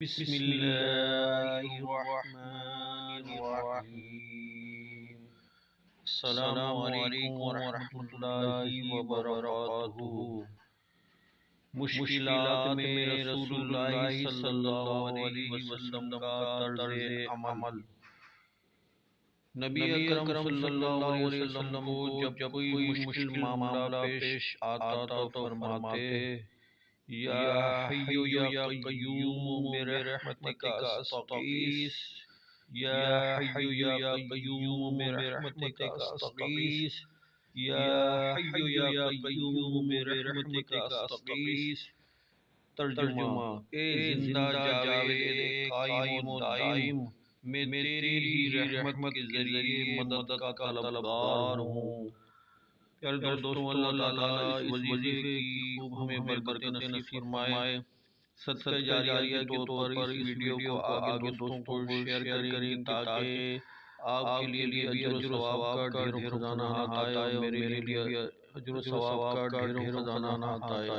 بسم اللہ الرحمن الرحیم۔ السلام علیکم ورحمۃ اللہ وبرکاتہ۔ مشکلات میں رسول اللہ صلی اللہ علیہ وسلم کا طرز عمل۔ نبی اکرم صلی اللہ علیہ وسلم کو جب کوئی مشکل معاملہ پیش آتا تو فرماتے: یا حی یا قیوم برحمتک استغیث، یا حی یا قیوم برحمتک استغیث، یا حی یا قیوم برحمتک استغیث۔ ترجمہ: اے زندہ جاوید قائم و دائم، میں تیری ہی رحمت کے ذریعے مدد کا طلبگار ہوں۔ پیارے دوستوں، اللہ تعالیٰ اس وظیفے کی خوب ہمیں برکتیں نصیب فرمائے۔ صدقہ جاریہ کے طور پر اس ویڈیو کو آگے دوستوں کو شیئر کریں تاکہ آپ کے لیے بھی اجر و ثواب کا ڈھیر خزانہ آتا ہے اور میرے لیے بھی اجر و ثواب کا ڈھیر خزانہ آتا ہے۔